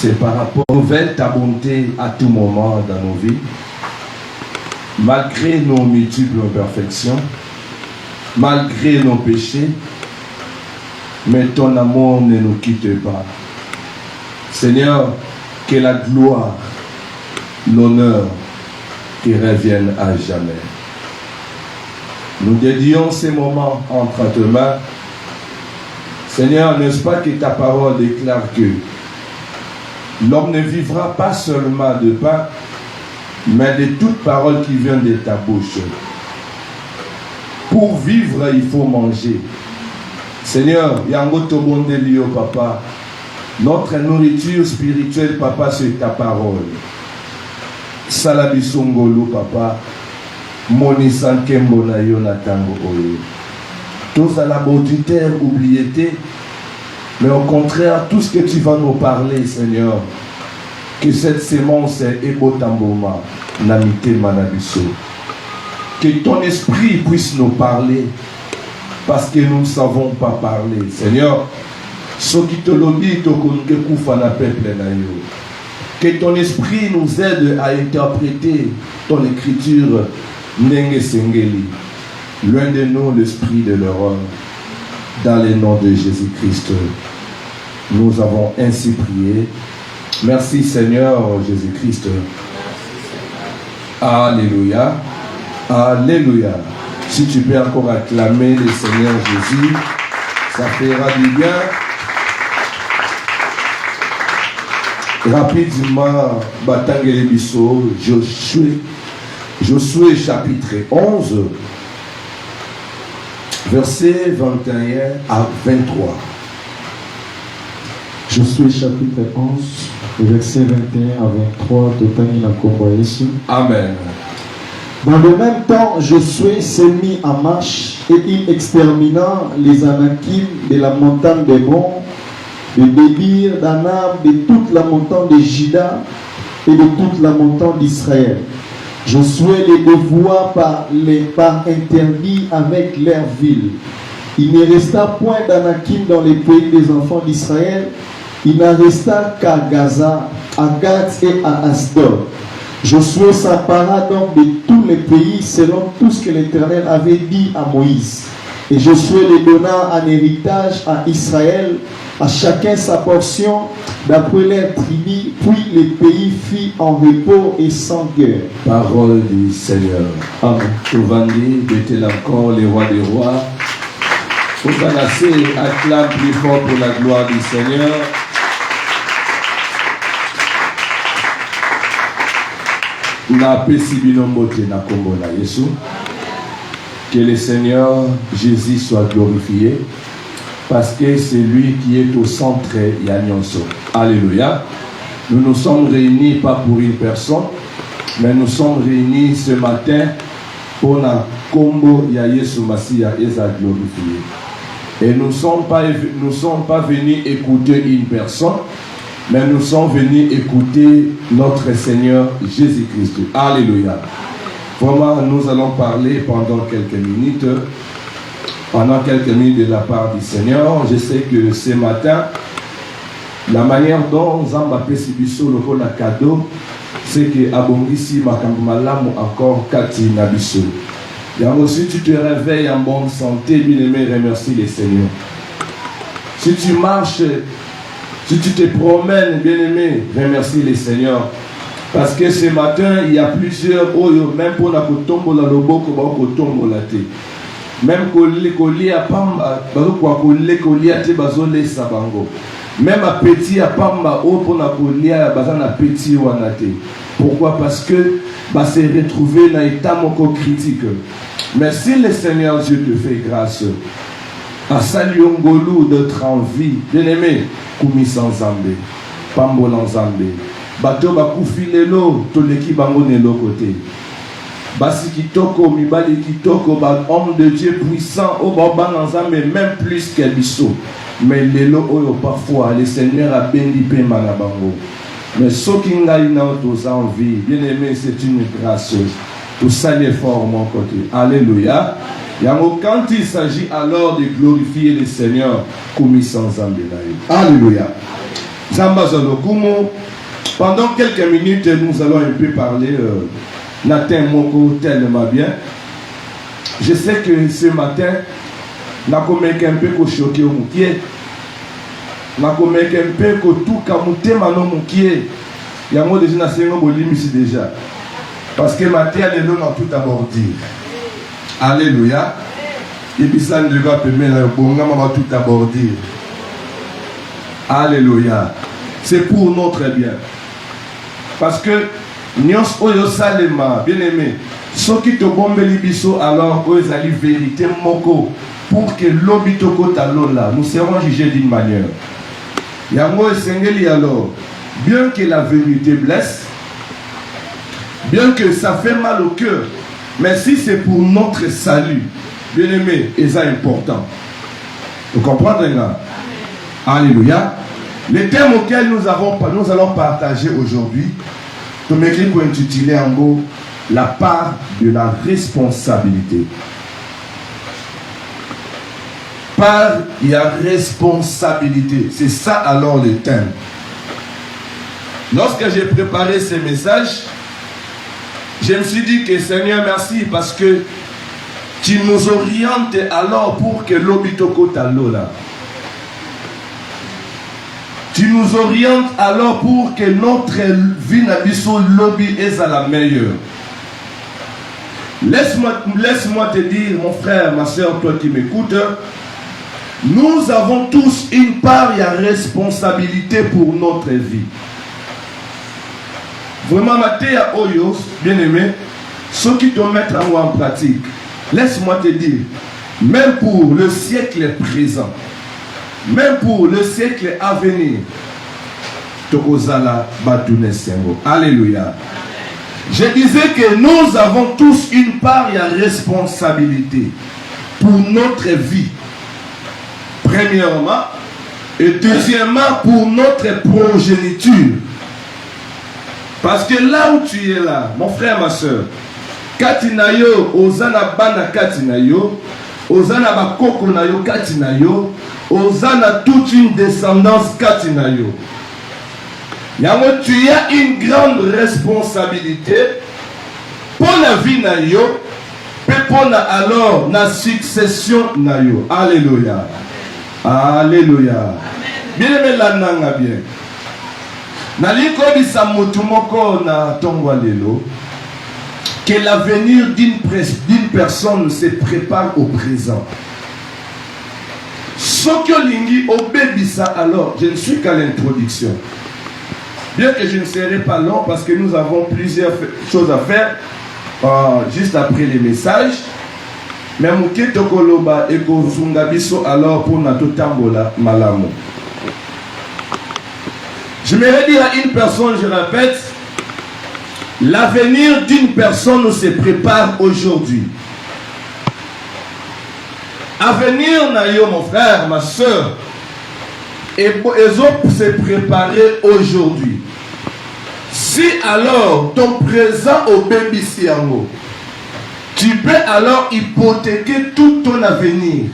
c'est par rapport à ta bonté à tout moment dans nos vies, malgré nos multiples imperfections, malgré nos péchés, mais ton amour ne nous quitte pas. Seigneur, que la gloire, l'honneur te reviennent à jamais. Nous dédions ces moments entre tes mains. Seigneur, n'est-ce pas que ta parole déclare que l'homme ne vivra pas seulement de pain, mais de toute parole qui vient de ta bouche. Pour vivre, il faut manger. Seigneur, yango tobonde lio papa. Notre nourriture spirituelle, papa, c'est ta parole. Salabisongolo, papa. Moni sankembo na yo na tango oyo. Tous à la terre oubliété, mais au contraire, tout ce que tu vas nous parler, Seigneur, que cette sémence est ebotamboma, namite manabiso. Que ton esprit puisse nous parler, parce que nous ne savons pas parler. Seigneur, ce qui te lobby, que ton esprit nous aide à interpréter ton écriture. Nenge Sengeli, loin de nous l'esprit de l'erreur, dans le nom de Jésus-Christ. Nous avons ainsi prié. Merci Seigneur Jésus-Christ. Alléluia. Alléluia. Si tu peux encore acclamer le Seigneur Jésus, ça fera du bien. Rapidement, Batangele Bisso, Josué chapitre 11, versets 21 à 23. Josué chapitre 11, versets 21 à 23 de Tanina Kombo Yesu. Amen. Dans le même temps, Josué s'est mis en marche et il extermina les Anakim de la montagne des Bons, de Débir, d'Anab, de toute la montagne de Juda et de toute la montagne d'Israël. Josué les dévoua par interdit avec leurs villes. Il ne resta point d'Anakim dans les pays des enfants d'Israël. Il n'en resta qu'à Gaza, à Gath et à Asdod. Josué s'empara donc de tous les pays selon tout ce que l'Éternel avait dit à Moïse. Et Josué les donna en héritage à Israël, à chacun sa portion, d'après leur tribu, puis le pays fit en repos et sans guerre. Parole du Seigneur. Amen. Touvandi, bêtez encore les rois des rois. Osanase, acclame plus fort pour la gloire du Seigneur. Na pesibinombote na kombo na Yesu. Que le Seigneur Jésus soit glorifié, parce que c'est lui qui est au centre Yanyonso. Alléluia. Nous nous sommes réunis pas pour une personne, mais nous sommes réunis ce matin pour la combo ya Yesu Masia Eza glorifié. Et nous ne sommes pas venus écouter une personne, mais nous sommes venus écouter notre Seigneur Jésus-Christ. Alléluia. Vraiment, nous allons parler pendant quelques minutes de la part du Seigneur. Je sais que ce matin, la manière dont Zamba Pesibiso le rôle à cadeau, c'est que Abongisi Makambalamu encore Kati Nabiso. Et aussi, tu te réveilles en bonne santé, bien-aimé, remercie les Seigneurs. Si tu marches, si tu te promènes, bien-aimé, remercie les Seigneurs. Parce que ce matin, il y a plusieurs oyo, même pour la kotombo la loboko, kotombo la te. Même koli a pamba, bazokwa koli a te bazole sabango. Même à petit à pamba, o pour la koli a bazan a petit ou anate. Pourquoi? Parce que c'est retrouvé dans l'état moko critique. Mais si le Seigneur Dieu te fait grâce, à Saliongolou d'être en vie, bien aimé, Koumi sans Zambé, Pambo dans Zambé. Bato bakufi lelo toleki bango nelo côté basi kitoko mibali kitoko ba homme de Dieu puissant au baba nzambe même plus que biso mais lelo oyo parfois le Seigneur a béni pe mana bango mais soki ngai na to envie bien aimé c'est une grâce tout ça l'effort mon côté. Alléluia. Quand il s'agit alors de glorifier le Seigneur comme sans Alléluia. Samba Zolokumo. Pendant quelques minutes, nous allons un peu parler Nathan Moko tellement bien. Je sais que ce matin, n'a comme un peu choqué au moukier. N'a comme un peu tout kamouté manon moukier. Il y a moi déjà na sengo bolim ici déjà. Parce que matin les lots ont tout abordi. Alléluia. Et puis ça ne doit pas permettre bon va tout abordi. Alléluia. C'est pour notre bien. Parce que Nyos Oyo Salema, bien aimé, ceux qui te bombent les bisous alors eux allaient vérité moko pour que l'obitoko talola nous serons jugés d'une manière. Yango Sengeli alors, bien que la vérité blesse, bien que ça fait mal au cœur, mais si c'est pour notre salut, bien aimé, et ça important. Vous comprenez là? Alléluia. Les thèmes auxquels nous allons partager aujourd'hui, tout m'écrit pour intituler en gros la part de la responsabilité. Part, il y a responsabilité. C'est ça alors le thème. Lorsque j'ai préparé ces messages, je me suis dit que Seigneur merci parce que tu nous orientes alors pour que l'obitoko talo là. Tu nous orientes alors pour que notre vie n'abisso lobby est à la meilleure. Laisse-moi te dire, mon frère, ma soeur, toi qui m'écoutes, nous avons tous une part et une responsabilité pour notre vie. Vraiment, Mathéa Oyos, bien aimé, ceux qui te mettent en pratique, laisse-moi te dire, même pour le siècle présent, même pour le siècle à venir, Tokozala Batune Sengo. Alléluia. Je disais que nous avons tous une part et une responsabilité pour notre vie. Premièrement, et deuxièmement pour notre progéniture. Parce que là où tu es là, mon frère, ma soeur, Katinayo, Ozana Bana Katinayo, Ozana Bakoko Nayo Katinayo, Ozana toute une descendance Katinayo. Yango, tu as une grande responsabilité pour la vie Nayo, et pour alors la succession Nayo. Alléluia. Alléluia. Bien aimé la nanga bien. Naliko bisa mutumoko na tongwa lelo que l'avenir d'une personne se prépare au présent. Sokyo lingi obébisa alors, je ne suis qu'à l'introduction. Bien que je ne serai pas long parce que nous avons plusieurs choses à faire juste après les messages. Mais Mouké Tokoloba et Kozungabiso alors pour Nato Tambola Malamo. Je me redis à une personne, je répète, l'avenir d'une personne se prépare aujourd'hui. Avenir Nayo, mon frère, ma soeur, et ils ont se préparer aujourd'hui. Si alors ton présent au baby Siango, tu peux alors hypothéquer tout ton avenir.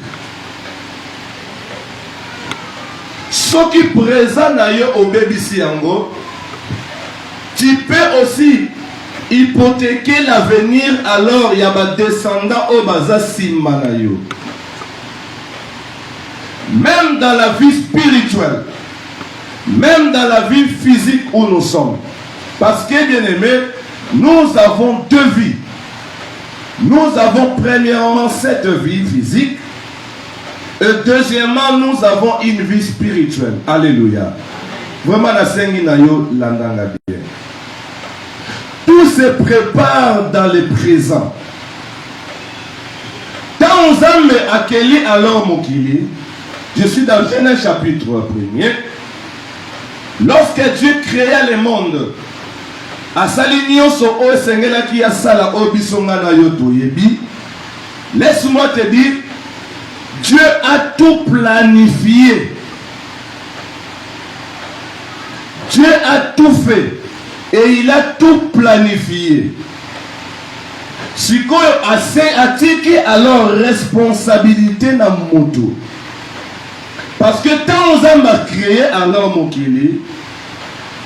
Ce qui présent au baby Siango, tu peux aussi hypothéquer l'avenir alors il y a des descendants au baza Simanayo. Même dans la vie spirituelle, même dans la vie physique où nous sommes. Parce que, bien aimé, nous avons deux vies. Nous avons premièrement cette vie physique et deuxièmement, nous avons une vie spirituelle. Alléluia. Vraiment, la Senginayo l'andanga bien. Tout se prépare dans le présent. Dans Zame Akeli alors Mokili, je suis dans Genèse chapitre 1er. Lorsque Dieu créa le monde, laisse-moi te dire, Dieu a tout planifié. Dieu a tout fait. Et il a tout planifié. Si quoi assez attiqué alors responsabilité na moto. Parce que tant nous avons créé alors Mokili,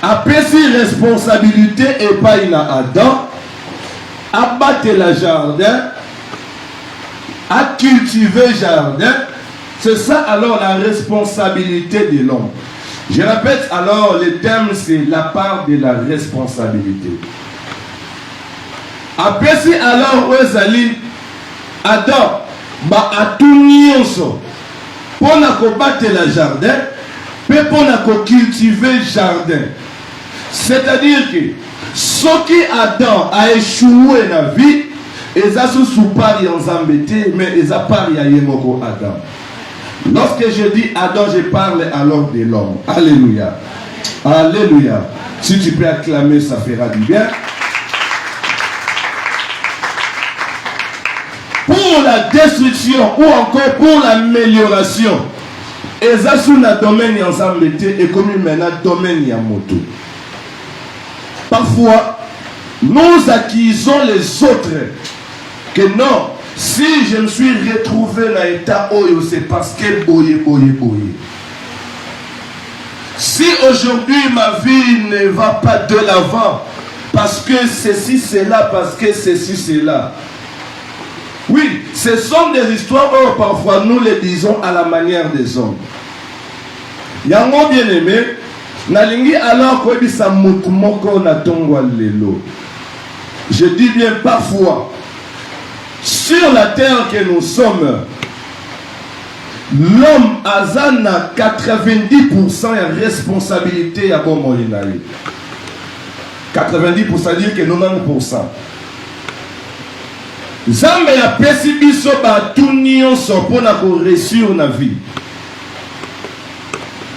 après si responsabilité et pas une Adam, à battre le jardin, à cultiver le jardin, c'est ça alors la responsabilité de l'homme. Je répète alors, le terme c'est la part de la responsabilité. Après si alors Ozali, Adam, ba atunioso, pour battre le jardin, puis pour cultiver le jardin. C'est-à-dire que ce qui Adam a échoué dans la vie, ils ont sous pari en zambété, mais ils ont pari à Yemoko Adam. Lorsque je dis Adam, je parle alors de l'homme. Alléluia. Alléluia. Si tu peux acclamer, ça fera du bien. Pour la destruction ou encore pour l'amélioration, ils ont sous le domaine en zambété et comme maintenant domaine en moto. Parfois, nous accusons les autres que non, si je me suis retrouvé dans l'état Oyo, c'est parce que boye. Si aujourd'hui ma vie ne va pas de l'avant, parce que ceci, c'est là, parce que ceci, c'est là. Oui, ce sont des histoires où parfois nous les disons à la manière des hommes. Yango bien aimé, nalingi alors quoi bisa mutumoko na tongwa lelo. Je dis bien parfois, sur la terre que nous sommes, l'homme a 90% de responsabilité à bon molinaï. 90% dire que 90%. Zambe ya pesi biso ba tunio sopona ko réussir na vie.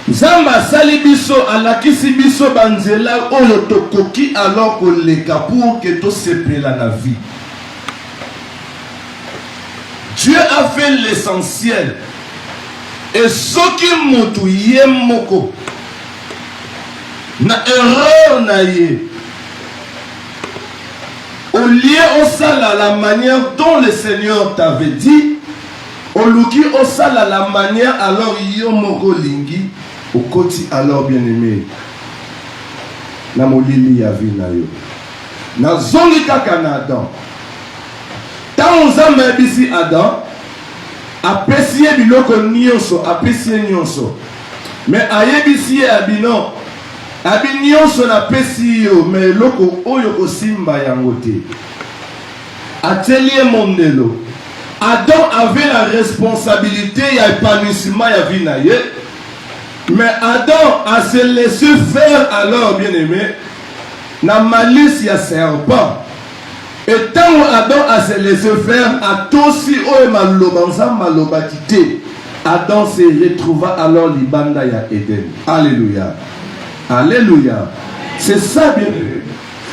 Zamba sali biso alakisi biso banzela oyo tokoki alors ko leka pour que to sepela na vie. Dieu a fait l'essentiel. Et ce qui motu yemoko na erreur na ye. Au lieu au sale à la manière dont le Seigneur t'avait dit, au luki au sale à la manière alors yomoko lingi, au koti alors bien aimé. Na molili ya vi na yo. Na zongi kaka na Adam. Tant nzambe ebisi Adam, apesiye biloko nyonso, apesiye nyonso. Mais ayebisi abino, abi nyonso na pesi yo, mais loko oyo kosimba yango te. Atelier mondelo. Adam avait la responsabilité ya épanouissement ya vie na ye. Mais Adam a se laissé faire alors, bien aimé, na malice ya serpent. Et tant Adam a se laissé faire, à tosi oe malobanza malobakite, Adam se retrouva alors libanda ya Eden. Alléluia. Alléluia. C'est ça bien.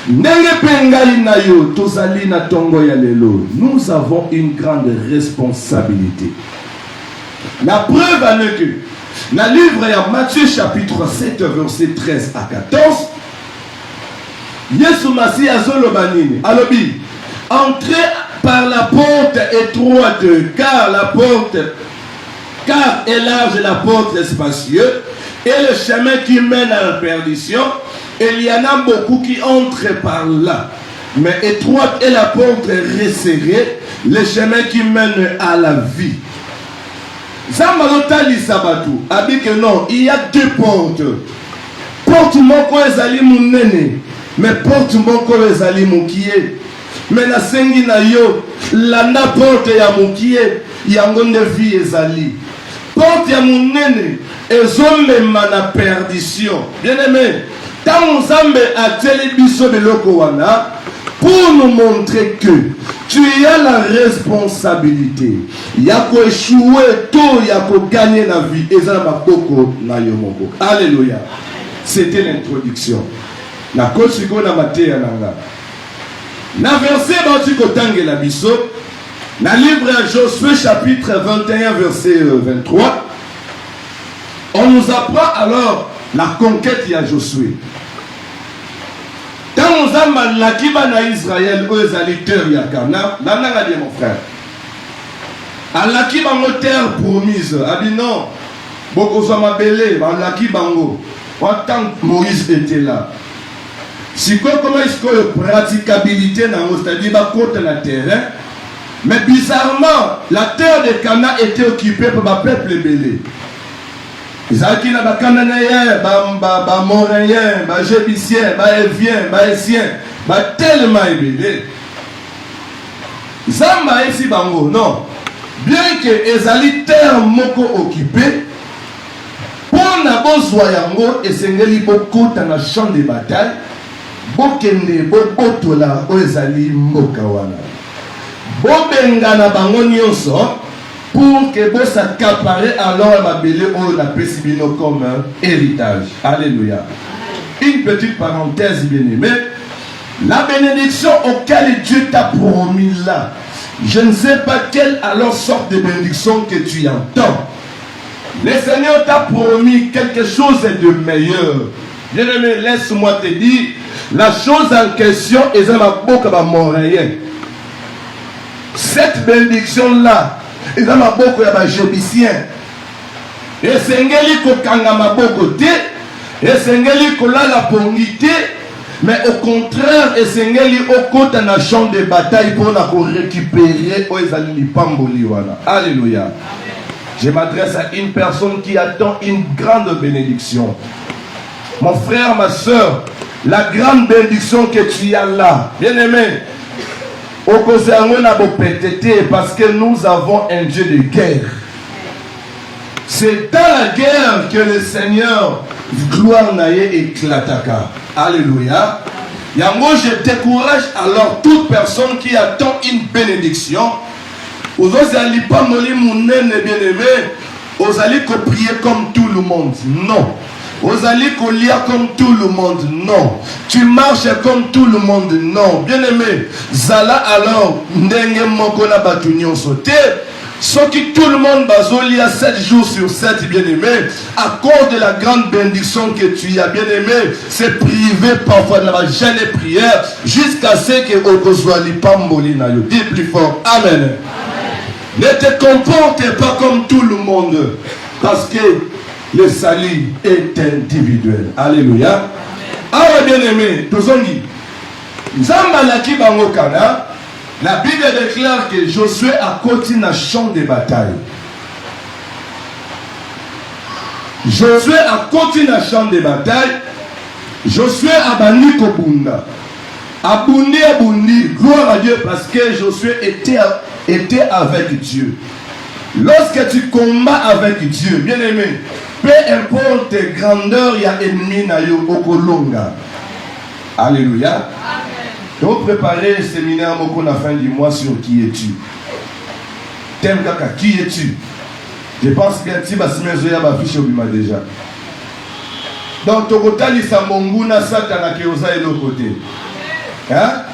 Nenge pengali na yo, tozali na tongo ya lelo. Nous avons une grande responsabilité. La preuve en est que, dans le livre de Matthieu chapitre 7, verset 13 à 14, Yesu Masi azolobanini, alobi, entrez par la porte étroite, car est large la porte spacieuse, et le chemin qui mène à la perdition, et il y en a beaucoup qui entrent par là. Mais étroite est la porte resserrée, le chemin qui mène à la vie. Zamalotali Sabatu a dit que non, il y a deux portes. Porte moko ezali munene, mais porte moko ezali mukie. Mais na sengi na yo, landa porte ya mukie, yango nde vie ezali. Porte ya munene, ezolema na perdition. Bien aimé, tant Nzambe a teli biso biloko wana, pour nous montrer que tu as la responsabilité. Yako échouer, tout yako gagner la vie. Alléluia. C'était l'introduction. Na kosiko na mateya nanga. Na verset batiko tangue la biso. Na livre à Josué chapitre 21 verset 23. On nous apprend alors la conquête de Josué. Quand nous avons l'akiba na Israël, eux allaient terre yakana, l'ananga dit mon frère. À l'akiba mo terre promise, a dit non. bokozwa mabele balaki bango tant que Moïse était là. Si comment est-ce que la praticabilité c'est-à-dire côté la terrain, mais bizarrement la terre de Canaan était occupée par le peuple belé. Ils na ba Cananéens, ba Moréens, ba Jébusiens, ba Éviens, ba Essiens, ba tellement belé. Zamba ici bango non. Bien que ezali terre moko occupée, pour na bozwa yango esengeli bokota na champ de bataille, bokende bobotola ezali mboka wana. Bobengana bango nyonso pour que vous s'accaparez alors la belle ou la pesibino comme héritage. Alléluia. Une petite parenthèse bien-aimée. La bénédiction auquel Dieu t'a promis là, je ne sais pas quelle alors sorte de bénédiction que tu entends. Le Seigneur t'a promis quelque chose de meilleur. Bien-aimé, laisse-moi te dire, la chose en question est un maboko à Montréal. Cette bénédiction-là, ils ont maboko ya Jébusien. Et sengeli ko kanga maboko te, et sengeli ko la pongité, mais au contraire, et sengeli au côté na champ de bataille pour la récupérer au ezali pamboli wana. Alléluia. Je m'adresse à une personne qui attend une grande bénédiction. Mon frère, ma soeur, la grande bénédiction que tu as là, bien aimé, parce que nous avons un Dieu de guerre. C'est dans la guerre que le Seigneur, gloire naïe éclataka. Alléluia. Yango, je décourage alors toute personne qui attend une bénédiction. Vous n'allez pas mourir mon bien-aimé. Vous allez prier comme tout le monde. Non. Vous allez lire comme tout le monde. Non. Tu marches comme tout le monde. Non. Bien-aimé. Zala alors. Ndenge mokona batunyon sauté. Ce qui tout le monde bazolia 7 jours sur 7, bien-aimé, à cause de la grande bénédiction que tu as, bien-aimé, c'est privé parfois de la jeûne et prière jusqu'à ce que Okozwali Pamboli na yo. Dis plus fort. Amen. Ne te comporte pas comme tout le monde, parce que le salut est individuel. Alléluia. Alors, bien-aimé, tous on dit, Zambalaki Bangokana. La Bible déclare que Josué a continué un champ de bataille. Josué a continué un champ de bataille. Josué a banni Kobunda. Abundi, gloire à Dieu, parce que Josué était avec Dieu. Lorsque tu combats avec Dieu, bien aimé, peu importe grandeur, il y a ennemi na yo okolonga. Alléluia. Donc préparer le séminaire à la fin du mois sur qui es-tu. T'aimes kaka, qui es-tu? Je pense que tu vas se mettre à afficher au bima déjà. Donc Tokotali Samonguna Satana qui osa et l'autre côté. Hein?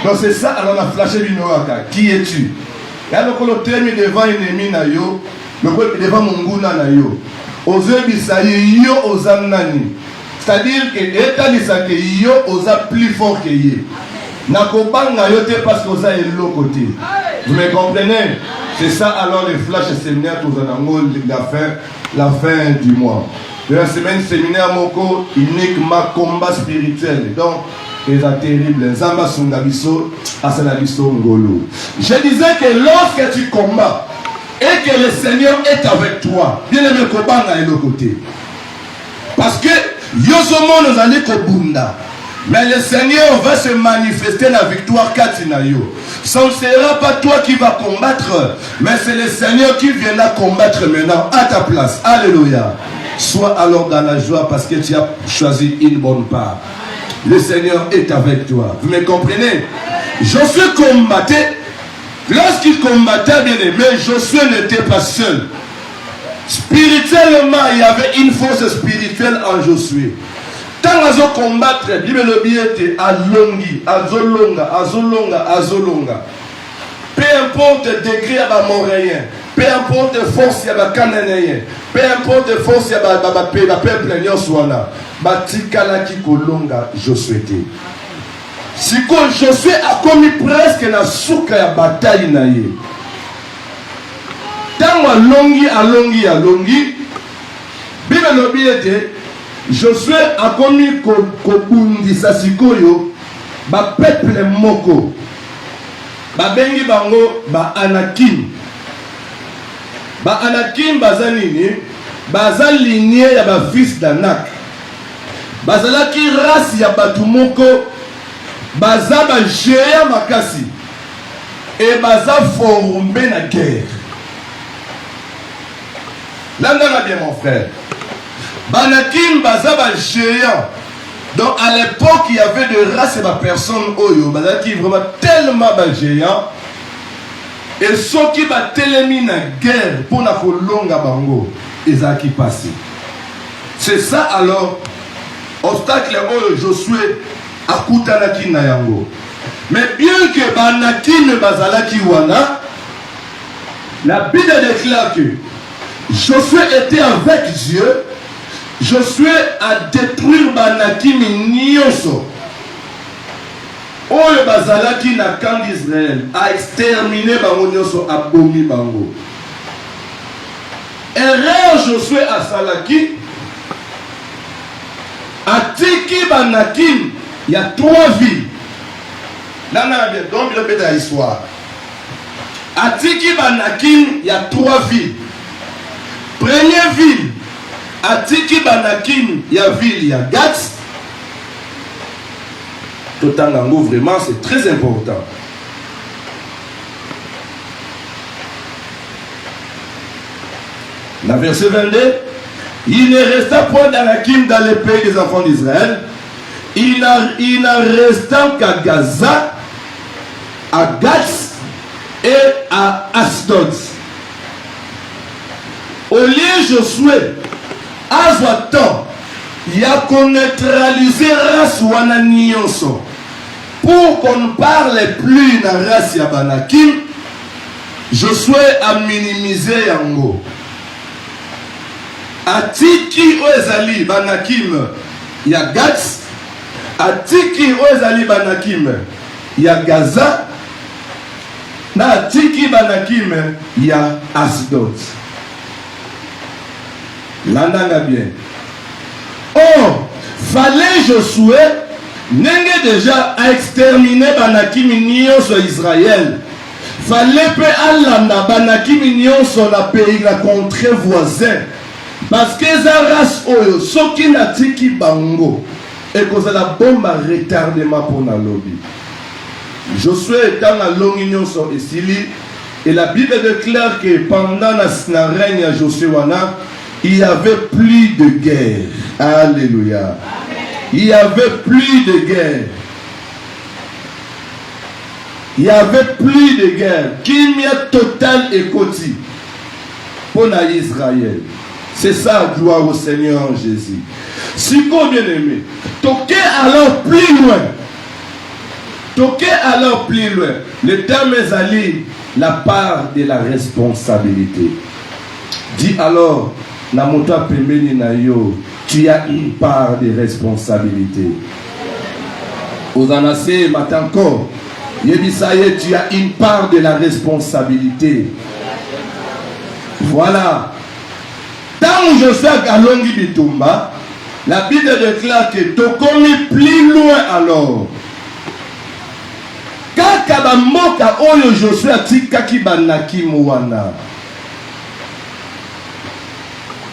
Donc c'est ça, alors on a flashé Binoaka. Qui es-tu? Et alors qu'on le terme devant un ennemi na yo, devant Monguna na yo. Oze bisayi yo ozamnani. C'est-à-dire que l'État dit que yo osa plus fort que yo. Nakobanga yote parce que vous avez l'autre côté. Vous me comprenez? C'est ça alors le flash séminaire tous la fin du mois. De la semaine séminaire moko uniquement combat spirituel. Donc c'est terrible. Zamba sungabiso asalabiso ngolo. Je disais que lorsque tu combats et que le Seigneur est avec toi, bien aimé kobanga est l'autre côté. Parce que yosomo nous allons kobunda. Mais le Seigneur va se manifester la victoire Katinayo. Ce ne sera pas toi qui vas combattre, mais c'est le Seigneur qui viendra combattre maintenant à ta place. Alléluia. Sois alors dans la joie parce que tu as choisi une bonne part. Le Seigneur est avec toi. Vous me comprenez? Josué combattait. Lorsqu'il combattait, bien aimé, Josué n'était pas seul. Spirituellement, il y avait une force spirituelle en Josué. Quand on a combattre, le billet alongi, azolonga. Peu importe le degré à Montréal, peu importe la force à Cananéen, peu importe la force à peuple Nyoswana, Batikala qui kolonga Josué. Si Josué a commis presque la souka ya bataille naïe. Tant alongi. Bible lobby était Josué a commis kobundisa sikoyo ba peuple moko ba bengi bango ba Anakim. Ba Anakim baza nini? Baza lignée ya ba fils d'Anak. Bazalaki race ya batu moko baza ba géant makasi et baza formé na guerre. Là bien mon frère. Banakim baza ba géant. Donc à l'époque il y avait de race et ba personne oyo bazaki vraiment tellement ba géant. Et ceux qui ba telemi na guerre pour na kolonga bango ezaki passé. C'est ça alors obstacle oyo Josué akutanaki na yango. Mais bien que Banakim bazalaki wana, la Bible déclare que Josué était avec Dieu. Josué a détruit Banakim nyonso. Oyo bazalaki na camp d'Israël, a exterminé bango nyonso, a bomi bango. Erreur Josué a salaki, a tiki Banakim, il y a 3 villes. Là, donc il y a une histoire. A tiki Banakim, il y a 3 villes. Première ville, à Tiki Banakim, il y a ville, il y a Gatz. Totangango, vraiment, c'est très important. La verset 22, il ne resta point d'Anakim dans les pays des enfants d'Israël. Il n'en resta qu'à Gaza, à Gatz et à Asdod. Au lieu Josué, Azoatan, il y a qu'on neutralise race wana nyonso. Pour qu'on ne parle plus na race ya Banakim, Josué a minimisé yango. Atiki Oezali Banakim, il y a Gatz. Atiki Oezali Banakim, il y a Gaza. Na Atiki Banakim, il y a Asdod. L'andanga bien. Or, fallait Josué, n'est déjà à exterminer Banakim nyonso Israël. Fallait peu alanda Banakim nyonso na pays la contrée voisin. Parce que za race oyo soki na tiki bango et cause la bombe à retardement pour na lobby. Josué étant à longue nyonso esili et la Bible déclare que pendant la règne à Josué wana il y avait plus de guerre. Alléluia. Amen. Il y avait plus de guerre. Il y avait plus de guerre. Qu'il y a total écoti pour Israël. C'est ça, gloire au Seigneur Jésus. Si vous bien aimé, toquez alors plus loin. Toquez alors plus loin. Le terme est allé la part de la responsabilité. Dis alors, tu as une part de responsabilité. Aux anacés, matin encore, tu as une part de la responsabilité. Voilà. Tant que je suis à Galongi Bitumba, la Bible déclare que tu commis plus loin alors. Kaka moka oyo Josué atikaki Banakim wana.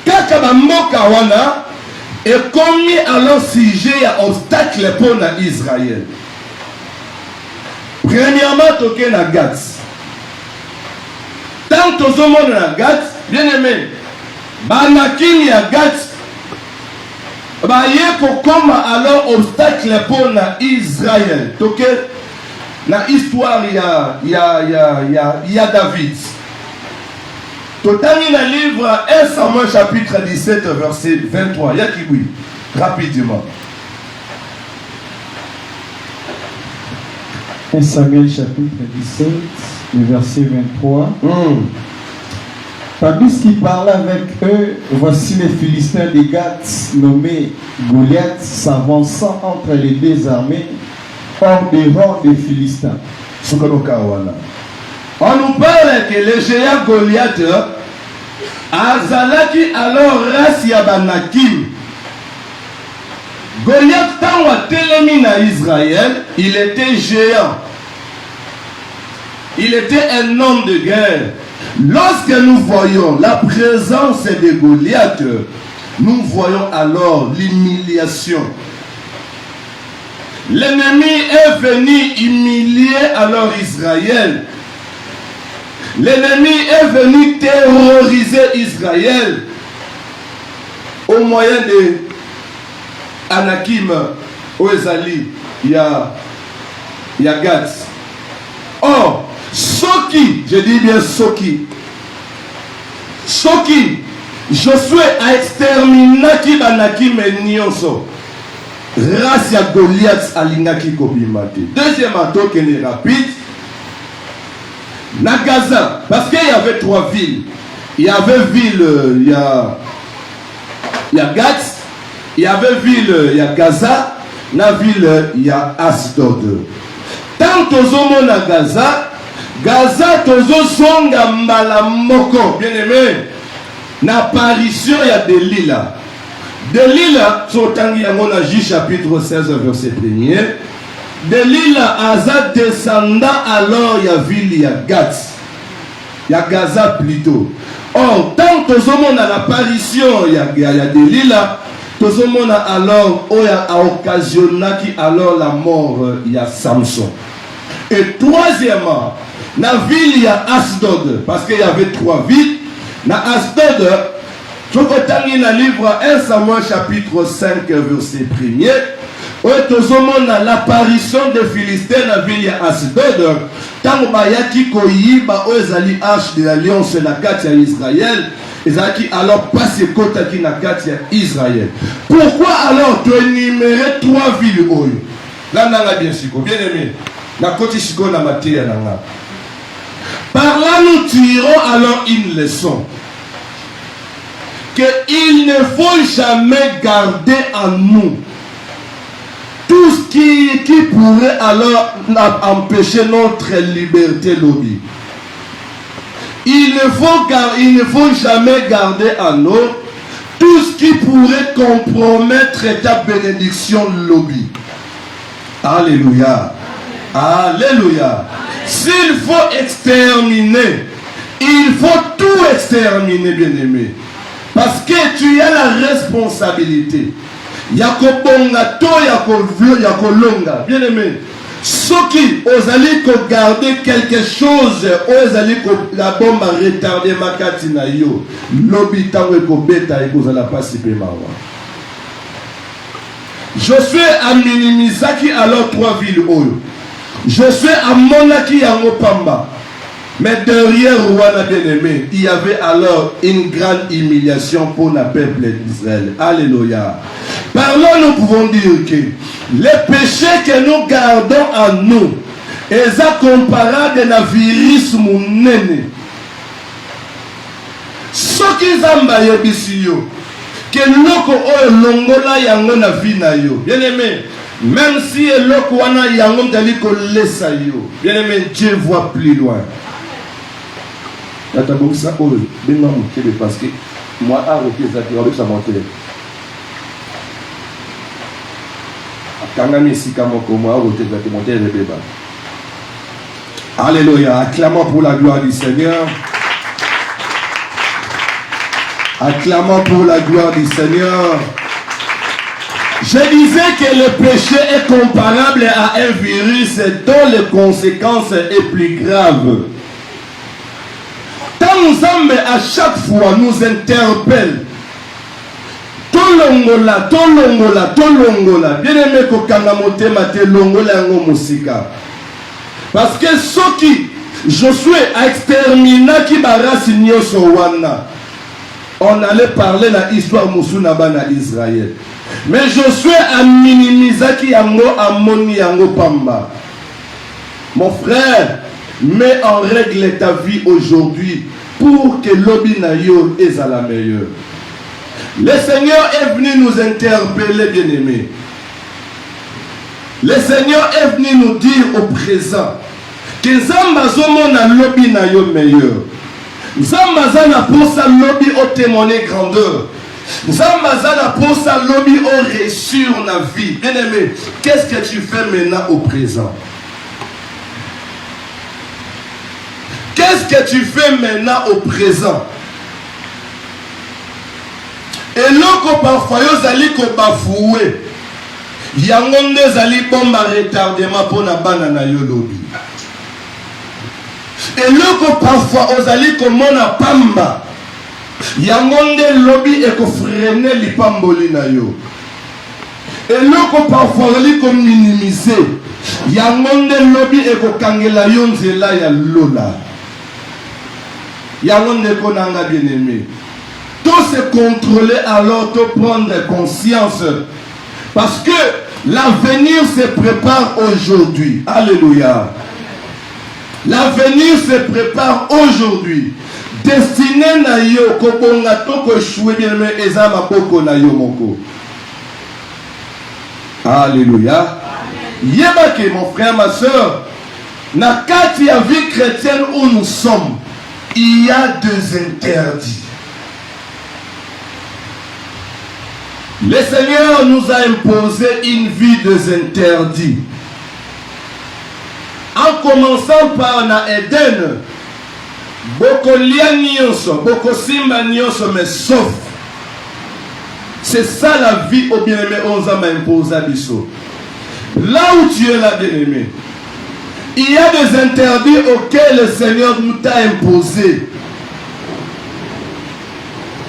Kaka moka wana est commis alors sujet à obstacle pour Israël. Premièrement, toke na Gatz. Tant que tout le monde na Gatz, bien aimé, Banakim ya Gatz, baye pour comme alors obstacle pour Israël. Toke na histoire il y a David. Totali na livre 1 Samuel chapitre 17 verset 23. Yakiboui, rapidement. 1 Samuel chapitre 17, le verset 23. Tandis qu'il parlait avec eux, voici les Philistins de Gath, nommés Goliath, s'avançant entre les deux armées, hors des rangs des Azalaki alors race ya Banakim. Goliath tanwa telemi na Israël, il était géant. Il était un homme de guerre. Lorsque nous voyons la présence de Goliath, nous voyons alors l'humiliation. L'ennemi est venu humilier alors Israël. L'ennemi est venu terroriser Israël au moyen de Anakim, Oezali, Yagat. Or, Soki, je dis bien Soki, Josué a exterminé Anakim et Nyonso. Race à Goliath alingaki kobimate. Deuxième attaque est rapide. Na Gaza, parce qu'il y avait 3 villes. Il y avait ville, il y a Gath, il y avait ville, il y a Gaza, la ville, il y a Asdod. Tant que na Gaza, tozo songa malamoko, bien aimé. L'apparition, il y a Delila. Delila, Sotangi Amona J chapitre 16, verset 1er. Delila Aza descendant alors il y a ville, il y a Gath. Il y a Gaza plutôt. Or, tant que on a l'apparition, il y a Delila, tout le monde alors, a occasionné alors la mort, il y a Samson. Et troisièmement, dans la ville, il y a Asdod, parce qu'il y avait 3 villes. Dans Asdod, je vous dans le livre 1 Samuel chapitre 5, verset 1er. Où tout a l'apparition des Philistins dans la ville de Asdod. Tant que koyiba ozali arche de l'alliance na kati ya Israël, ezaki alors passe kota ki na kati ya Israël. Pourquoi alors tu énumérer 3 villes oyo? Là nanga bien siko, bien aimé. Na koti siko na mateya nanga. Par là nous tirons alors une leçon. Que il ne faut jamais garder en nous tout ce qui pourrait alors empêcher notre liberté lobby. Il ne faut jamais garder en nous tout ce qui pourrait compromettre ta bénédiction lobby. Alléluia. Alléluia. S'il faut exterminer, il faut tout exterminer, bien-aimé. Parce que tu as la responsabilité. Yakobonga to yakolonga. Bien aimé. Ceux qui osali ko garder quelque chose, osali ko la bombe a retardé makati na yo. Lobi tango ko beta e kozala pasi pe mawa. Josué a minimisaki alors 3 villes oyo. Josué a monaki yango pamba. Mais derrière Rwanda bien-aimé, il y avait alors une grande humiliation pour le peuple d'Israël. Alléluia. Par là, nous pouvons dire que les péchés que nous gardons en nous, sont comparables à un virus mounene. Ce qui zamba yebisiyo, que loko o longola yango na vie na yo. Bien-aimé, même si loko wana yango dali ko lesa yo. Bien-aimé, Dieu voit plus loin. Parce que moi, ça monte. Alléluia. Acclamons pour la gloire du Seigneur. Acclamons pour la gloire du Seigneur. Je disais que le péché est comparable à un virus dont les conséquences sont plus graves. Nzambe à chaque fois nous interpelle. Tolongola. Bien aimé kokanga motema te longola yango musika. Parce que ce qui Josué a exterminé qui barasi nyoso wana. On allait parler de l'histoire musuna bana Israël. Mais Josué a minimisé qui yango amoni yango pamba. Mon frère, mets en règle ta vie aujourd'hui. Pour que l'obinayo est à la meilleure. Le Seigneur est venu nous interpeller, bien-aimés. Le Seigneur est venu nous dire au présent que Zambazomon a l'obinayo meilleur. Zambazana pour sa lobby au témoigner grandeur. Zambazana pour sa lobby au réussir la vie. Bien aimé, qu'est-ce que tu fais maintenant au présent? Qu'est-ce que tu fais maintenant au présent? Et là, parfois, vous allez bafouer. Il y a un monde qui allait bomber retardement pour la banane na yo lobby. Et là, parfois, vous allez comme on pamba. Il y a un monde lobby et qu'on freine les pamboli na yo. Et là, parfois, vous allez comme minimiser. Il y a un monde lobby et qu'on kangela yon zela ya lola. Il y a un monde qu'on a bien aimé. Tout se contrôler alors, tout prendre conscience. Parce que l'avenir se prépare aujourd'hui. Alléluia. L'avenir se prépare aujourd'hui. Destiné na yo, kobonga toko choué bien aimé, ezama boko na yo moko. Alléluia. Yébake, mon frère, ma soeur, na kati ya vie chrétienne où nous sommes, il y a deux interdits. Le Seigneur nous a imposé une vie des interdits. En commençant par na Eden, boko lia nyonso, boko simba nyonso, mais sauf. C'est ça la vie au bien-aimé, on m'a imposé à biso. Là où tu es là, bien-aimé, il y a des interdits auxquels le Seigneur nous a imposés.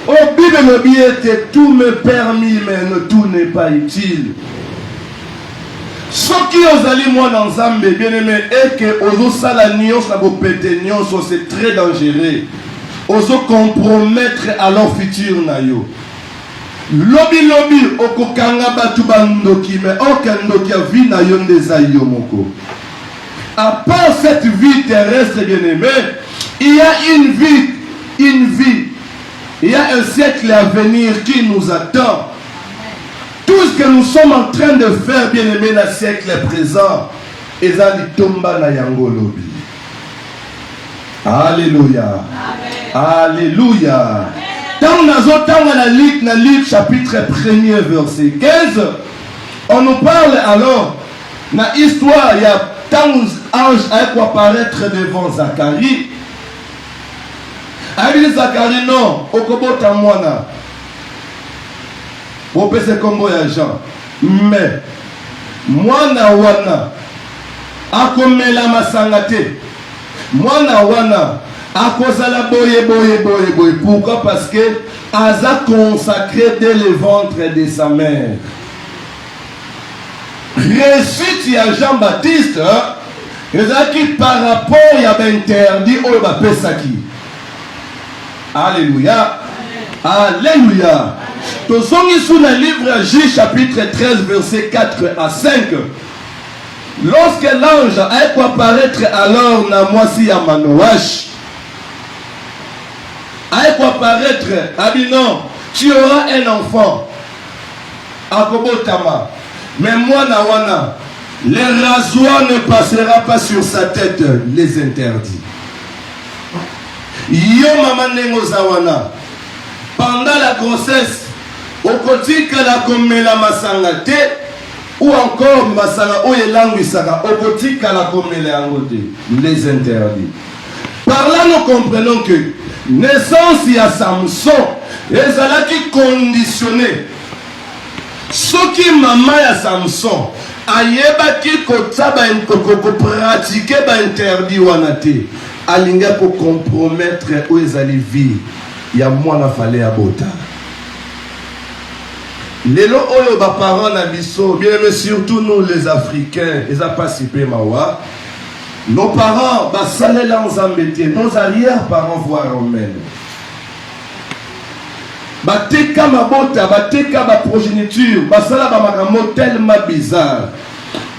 Au Bible, le bien était tout me permis, mais tout n'est pas utile. Ce qui os allés moi dans Zambé, bien aimé, et que oso salanios na bopete nyonso, c'est très dangereux. Oso compromettre à leur futur na yo. Lobi okokanga batu bandoki, mais aucun ndoki a vie na yo ndeza yo moko. À part cette vie terrestre, bien aimé, il y a une vie. Il y a un siècle à venir qui nous attend. Tout ce que nous sommes en train de faire, bien aimé, dans le siècle présent, est à tomba na yango lobi. Alléluia. Amen. Alléluia. Dans la livre chapitre 1er, verset 15, on nous parle alors, dans l'histoire, il y a tant d'anges à apparaître devant Zacharie. Aïe Zacharie, non, okobota mwana. Opese kombo ya Jean. Mais, mwana wana, akomela masangate. Mwana wana, akozala boye. Pourquoi? Parce que Aza consacré dès le ventre de sa mère. Récite ya Jean-Baptiste, qui par rapport il y a interdit au Bapesaki. Alléluia. Alléluia. Nous sommes sous le livre J chapitre 13 verset 4 à 5. Lorsque l'ange a apparaître alors na moisi ya Manoach, a apparaître, non, tu auras un enfant. Akobotama. Mais moi na wana, le rasoir ne passera pas sur sa tête, les interdits. Yo maman nengo zawana. Pendant la grossesse, okotika la komela masanga te, ou encore masanga oyelanguisaka, okotika la komela yangote, les interdits. Par là nous comprenons que naissance ya Samson ezalaki conditionné. Ce qui maman ya Samson ayebaki kotaba pratiquer ba interdit wana te. Alinga pour compromettre où ils allaient vivre. Il y a moins à fallait à Bota. Les lots oyo ba parents na biso, bien mais surtout nous les Africains, ils a participé mawa. Nos parents ba salé là en Zambété, nos arrière-parents voire romaines. Ba teka mabota, ba teka ba progéniture, ba sala ba makamo tellement bizarre.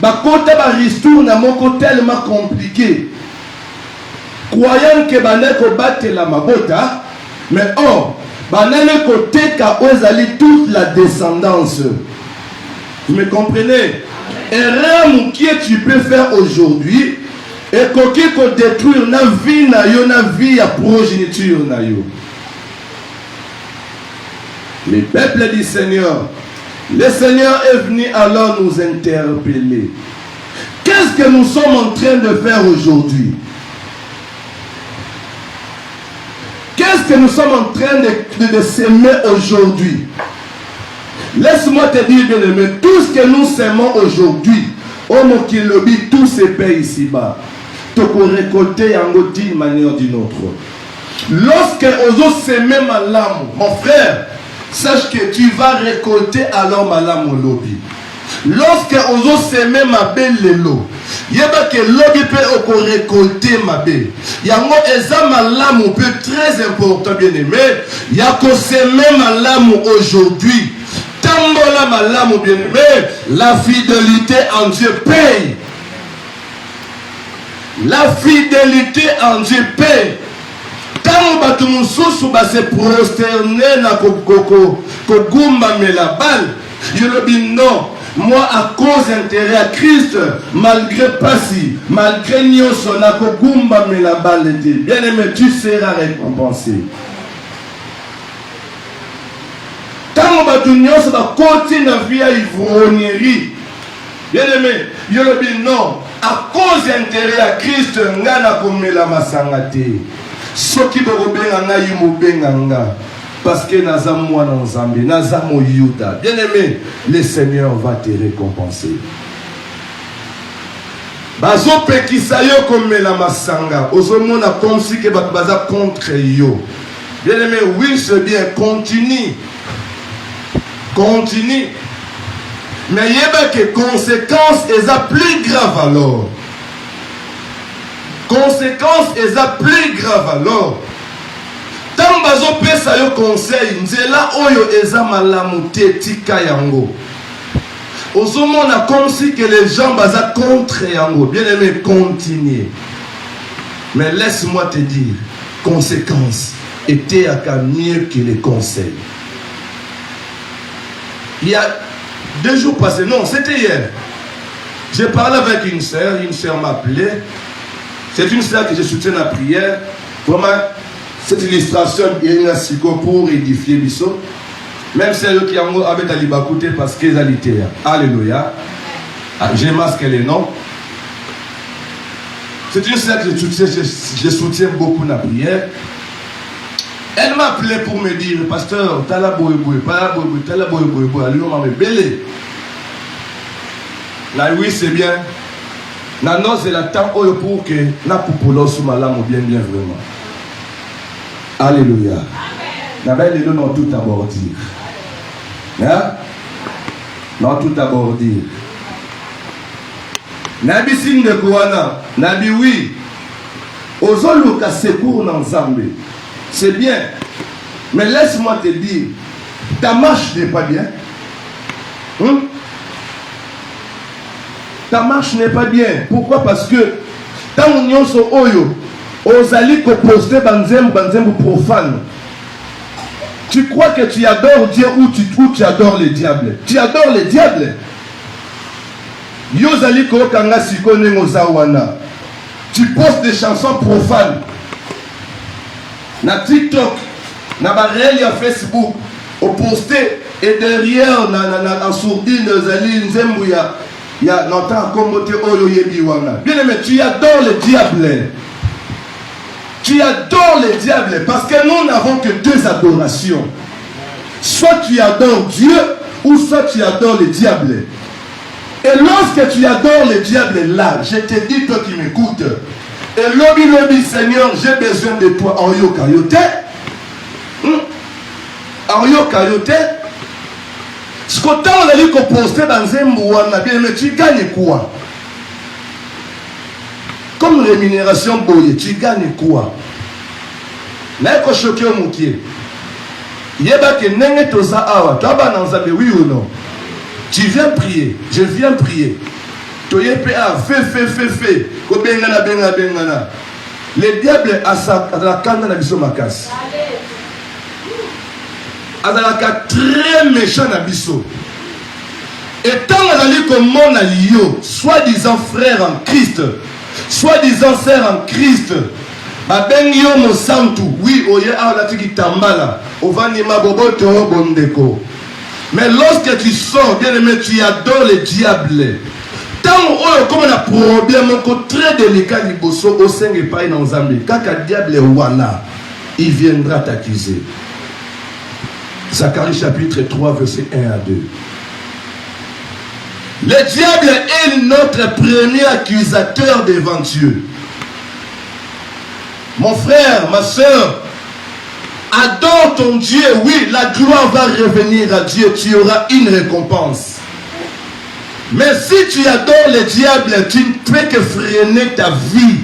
Ba kota ba ristour na moko tellement compliqué. Croyant que baneko batte la mabota, mais or, baneko teka ozali toute la descendance. Vous me comprenez? Erreur qui tu peux faire aujourd'hui, Et koki ko détruire na vie na yo, na vie ya progéniture na yo. Les peuples du Seigneur, le Seigneur est venu alors nous interpeller. Qu'est-ce que nous sommes en train de faire aujourd'hui? Qu'est-ce que nous sommes en train de s'aimer aujourd'hui? Laisse-moi te dire, bien aimé, tout ce que nous s'aimons aujourd'hui, homme qui lobby, tous ces pays ici-bas, tu peux récolter d'une manière ou d'une autre. Lorsque on s'aime malamu, mon frère, sache que tu vas récolter alors malamu lobby. Lorsque on s'aime ma belle lelo, yeba que lobby peut on récolter ma belle. Yango eza malamu peut très important, bien aimé. Yako s'aime malamu aujourd'hui. Tambola malamu, bien aimé. La fidélité en Dieu paye. La fidélité en Dieu paye. Tant que nous sommes se prosterner na kogumba me la balle, je le dis non. Moi, à cause d'intérêt à Christ, malgré passi, malgré nyoso na kogumba me la balle, bien aimé, tu seras récompensé. Tant que nous sommes continue à vivre ivrognerie, bien aimé, je le dis non. À cause d'intérêt à Christ, ngana komela masangate. Soki bobenga yimo benganga parce que nazamo na nzambe nazamo yuda. Bien aimé, le Seigneur va te récompenser. Bazo pekisa yo komela masanga. Ozomona comme si que baza contre yo. Bien aimé, oui c'est bien, continue. Continue. Mais il y a que conséquences et ça plus grave alors. Conséquences et ça plus grave alors. Tant bazo pesa yo conseil, nzela oyo eza malamu te tika yango. Ozomona comme si que les gens baza contre yango. Bien aimé, continue. Mais laisse-moi te dire, conséquences étaient à mieux que les conseils. Il y a 2 jours passés, non, c'était hier. J'ai parlé avec une sœur m'a appelé. C'est une sœur que je soutiens la prière. Vraiment, cette illustration est pour édifier Bisso. Même celle qui a avec Alibakoute parce qu'ils ont été. Alléluia. J'ai masqué les noms. C'est une sœur que je soutiens beaucoup la prière. Elle m'a appelé pour me dire, pasteur, tala boy, allô, m'a belé. Là, oui, c'est bien. La noce c'est la temps pour que la poupolo sous ma lame bien vraiment. Alléluia. La belle est non tout d'abord dire. Hein? Non tout d'abord dire. Nabi signe de Kouana, Nabi oui. Ozoluka secours dans Zambé. C'est bien. Mais laisse-moi te dire, ta marche n'est pas bien. Ta marche n'est pas bien. Pourquoi? Parce que tant on so oyo, ozali ko poster banzembo profane. Tu crois que tu adores Dieu ou tu adores le diable? Tu adores le diable. Yo zali ko kanga sikone ngozawana. Tu postes des chansons profanes. Na TikTok, na barrel ya Facebook, au posté et derrière na sourdine zali nzembo ya n'entend comme te oyo yebiwana. Bien aimé, tu adores le diable. Tu adores le diable parce que nous n'avons que 2 adorations. Soit tu adores Dieu ou soit tu adores le diable. Et lorsque tu adores le diable là, je te dis toi qui m'écoutes, et lobby Seigneur, j'ai besoin de toi en yo kayote. En yo kayote. Ce que tu as dit qu'on postait dans un mois, tu gagnes quoi? Comme rémunération boye, tu gagnes quoi? Mais quand je suis au pied, il y a que n'engé toza awa, tu as dans un oui ou non? Tu viens prier, je viens prier. Tu es PA, fais. Le diable a la canne de biso makas. Azalaka très méchant na biso. Et tant azali comme mon yo, soi-disant frère en Christ, soi-disant sœur en Christ, babengi yo mosantu, oui, oye alatiki tambala, ovanima boboto bondeko. Mais lorsque tu sors, bien aimé, tu adores le diable. Tant comme on a problème, très délicat, liboso, au sein et pas dans Zambie. Quand le diable est wana, il viendra t'accuser. Zacharie chapitre 3, verset 1 à 2. Le diable est notre premier accusateur devant Dieu. Mon frère, ma soeur, adore ton Dieu, oui, la gloire va revenir à Dieu, tu auras une récompense. Mais si tu adores le diable, tu ne peux que freiner ta vie.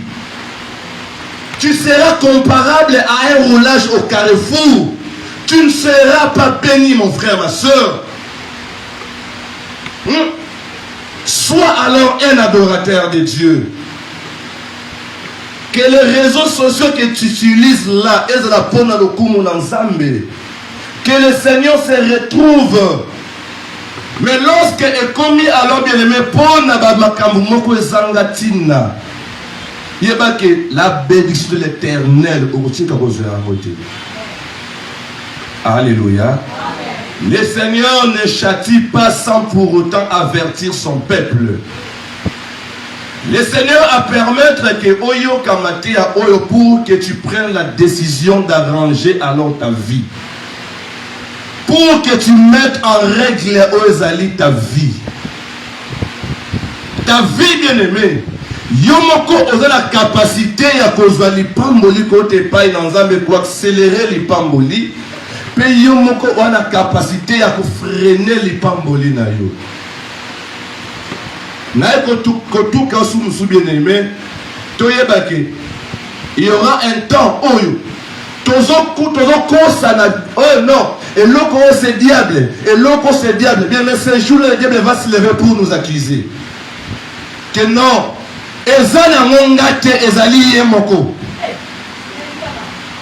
Tu seras comparable à un roulage au carrefour. Tu ne seras pas béni, mon frère, ma soeur. Sois alors un adorateur de Dieu. Que les réseaux sociaux que tu utilises là, que le Seigneur se retrouve. Mais lorsque est commis alors bien aimé, la bénédiction de l'Éternel alléluia. Le Seigneur ne châtie pas sans pour autant avertir son peuple. Le Seigneur a permettre que Oyo Kamate à Oyo pour que tu prennes la décision d'arranger alors ta vie. Pour que tu mettes en règle Oyezali ta vie. Ta vie bien-aimée. Yomoko a la capacité à causer l'ipamboli côté paille dans un pour accélérer l'ipamboli. Mais Yomoko a la capacité à freiner l'ipamboli na yo. Na kotu kasu musu bien-aimé. Toyebake. Il y aura un temps oyo. Oh non, et l'autre c'est diable, et l'autre c'est diable. Bien, mais ce jour le diable va se lever pour nous accuser. Que non, Ezana mongate ezali yemoko.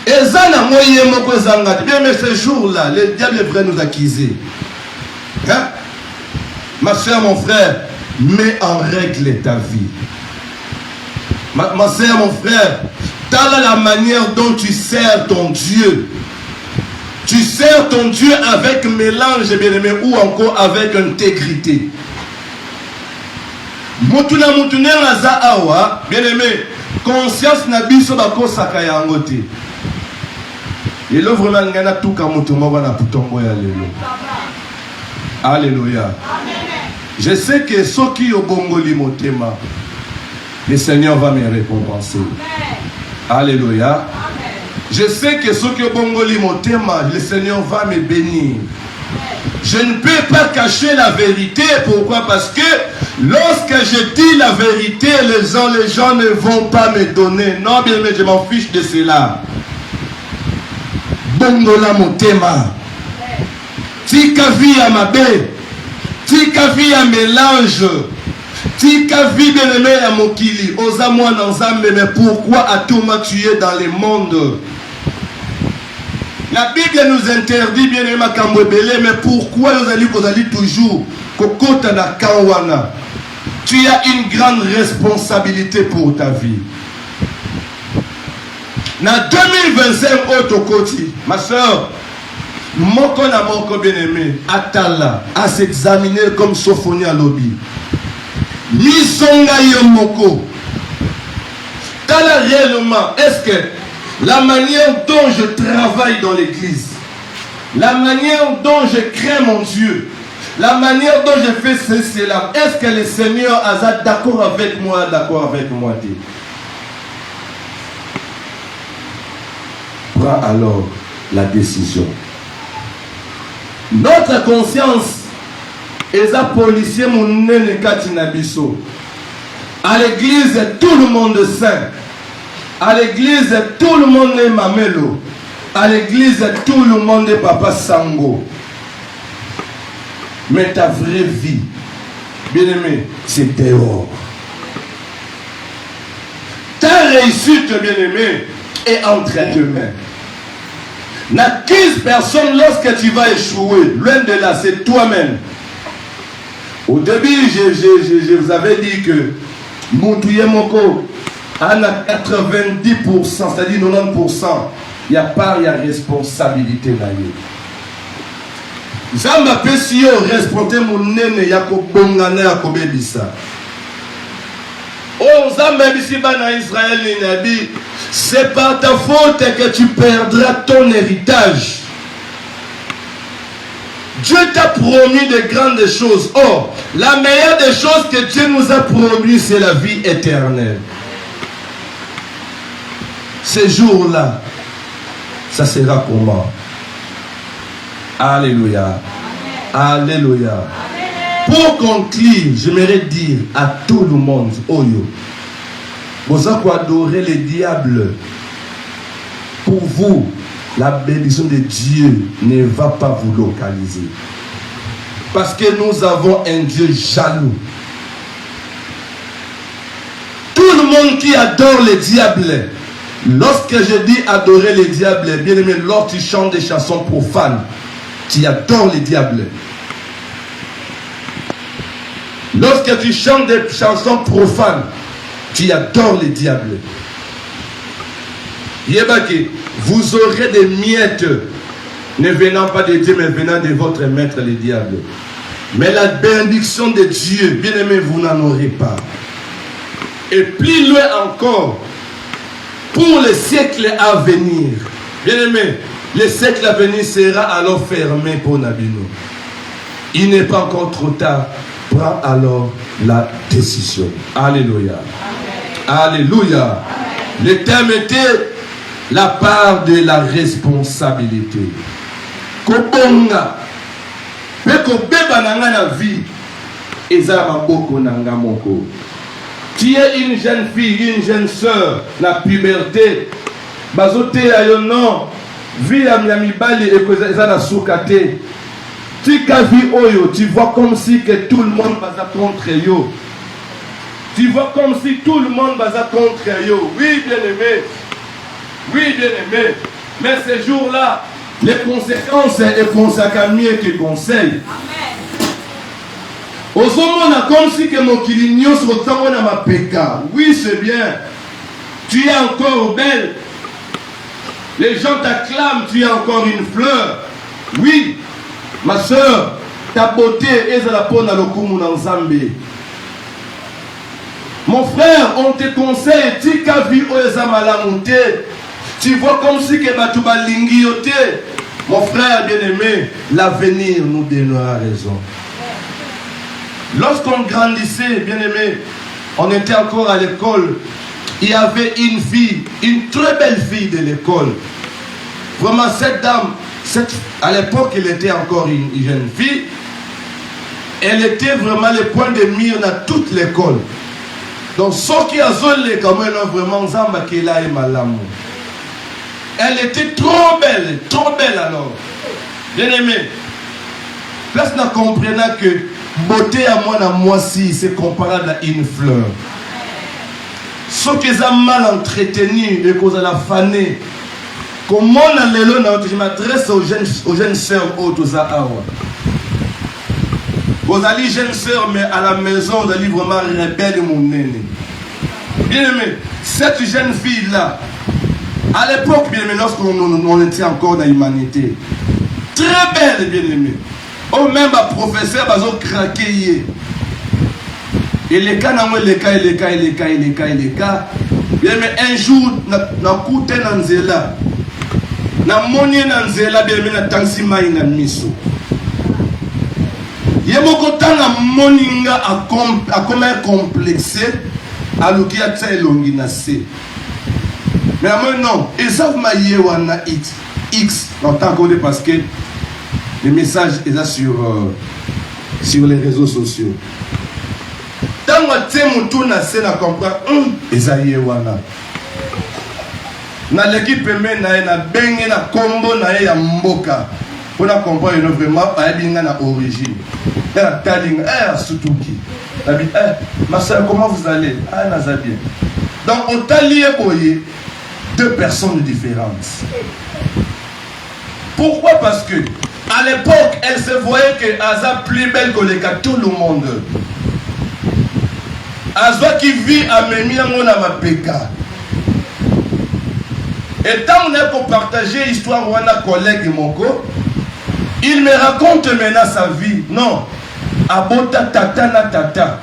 Ezana moyemoko ezangate. Bien, mais ce jour-là, le diable va nous accuser. Hein? Ma soeur, mon frère, mets en règle ta vie. Ma soeur, mon frère, dans la manière dont tu sers ton Dieu. Tu sers ton Dieu avec mélange, bien-aimé, ou encore avec intégrité. Mutuna naza awa, bien-aimé, conscience na biso bako sakayangote. Et là vraiment ngana tout kamutumo wana putombo ya lelo. Alléluia. Je sais que ceux qui ont bongoli motema, le Seigneur va me récompenser. Alléluia. Amen. Je sais que ceux qui ont bongoli mon thème, le Seigneur va me bénir. Je ne peux pas cacher la vérité. Pourquoi? Parce que lorsque je dis la vérité, les gens ne vont pas me donner. Non, bien, mais je m'en fiche de cela. Bongola mon thème. Tika via ma baie. Tika via mélange. Tika vie bien-aimé à Mokili, osa moi n'ensemble, mais pourquoi as-tu tué dans le monde? La Bible nous interdit bien-aimé à Kambwebele, mais pourquoi nous allons toujours Kokota na Kawana? Tu as une grande responsabilité pour ta vie. Na 2025 Otokoti, ma soeur, moko na moko bien-aimé, atala, à s'examiner comme Sophonie à lobby. Nisonga yomoko. Tala réellement, est-ce que la manière dont je travaille dans l'église, la manière dont je crains mon Dieu, la manière dont je fais cela, est-ce que le Seigneur est d'accord avec moi, Prends alors la décision. Notre conscience est un policier à l'église, tout le monde est saint. À l'église, tout le monde est mamelo. À l'église, tout le monde est papa sango. Mais ta vraie vie, bien-aimé, c'est dehors. Ta réussite, bien-aimé, est entre tes mains. N'a 15 personnes lorsque tu vas échouer. Loin de là, c'est toi-même. Au début, je vous avais dit que Moutouye Moko, À 90%, c'est-à-dire 90%, il y a part, il y a responsabilité là. Zamba pesio responsabilité monene ya ko bongana ya ko bebisa. Oh Zamba bisiba na Israël inabi, c'est par ta faute que tu perdras ton héritage. Dieu t'a promis de grandes choses. Or, la meilleure des choses que Dieu nous a promis, c'est la vie éternelle. Ces jours-là, ça sera comment? Alléluia. Alléluia. Pour conclure, j'aimerais dire à tout le monde, Oyo, vous avez adoré les diables. Pour vous, la bénédiction de Dieu ne va pas vous localiser. Parce que nous avons un Dieu jaloux. Tout le monde qui adore les diables, lorsque je dis adorer les diables, bien aimé, lorsque tu chantes des chansons profanes, tu adores les diables. Lorsque tu chantes des chansons profanes, tu adores les diables. Yébake, vous aurez des miettes, ne venant pas de Dieu, mais venant de votre maître, les diables. Mais la bénédiction de Dieu, bien aimé, vous n'en aurez pas. Et plus loin encore, pour les siècles à venir, bien aimé, le siècle à venir sera alors fermé pour Nabino. Il n'est pas encore trop tard. Prends alors la décision. Alléluia. Amen. Alléluia. Amen. Le thème était la part de la responsabilité. Kobonga. Peko beba nanga na vie. Eza maboko nanga moko. Tu es une jeune fille, une jeune soeur, la puberté. Bazote ayo non. Vie ya mibali eza na sukate. Tu vois comme si que tout le monde va contre yo. Tu vois comme si tout le monde va contre yo. Oui, bien aimé. Oui, bien aimé. Mais ces jours-là, les conséquences sont mieux que conseil. Au moment comme si que mon kilignon sur le temps on a ma péka. Oui, c'est bien. Tu es encore belle. Les gens t'acclament, tu es encore une fleur. Oui. Ma soeur, ta beauté est la peau dans le kumu dans Zambé. Mon frère, on te conseille, tu as vu tu vois comme si que Batouba Lingiote. Mon frère bien-aimé, l'avenir nous donnera raison. Lorsqu'on grandissait, bien-aimé, on était encore à l'école. Il y avait une fille, une très belle fille de l'école. Vraiment, cette dame, à l'époque, elle était encore une jeune fille. Elle était vraiment le point de mire dans toute l'école. Donc, ce qui a zolé, comme elle a vraiment Zamba qui l'a et malamu. Elle était trop belle alors. Bien aimé. Place n'a comprenant que beauté à moi si c'est comparable à une fleur. Ce qui est mal entretenu et qu'on a fané. Comment je m'adresse aux jeunes sœurs vous allez jeunes sœurs, mais à la maison, vous allez vraiment rebelle mon néné. Bien aimé, cette jeune fille-là, à l'époque, bien aimé, lorsqu'on était encore dans l'humanité, très belle, bien aimé. Oh, même un professeur, ils ont craqué. Et les cas, bien aimé, un jour, na coûté dans Zéla. Na moni na nzela bien na tansi mai na miso. Yemoko tanga moninga a comme complexé aluki a tselongi na se. Mais moi non, et ça ma yewana X en tant que parce que les messages est là sur les réseaux sociaux. Tant que tu mutu na se na comprendre eza yewana. Na l'équipe même na bengi na combo na ya mboka pour na comprendre vraiment ayebinga na origine na talinga sutuki na bi ma soeur comment vous allez naza bien. Donc on t'a lié boyer deux personnes différentes. Pourquoi? Parce que à l'époque elle se voyait que Aza plus belle que les cas tout le monde. Azwa qui vit à Mémiango na mapeka. Et tant on est pour partager l'histoire de un collègue Moko, il me raconte maintenant sa vie. Non. Abota tata na tata.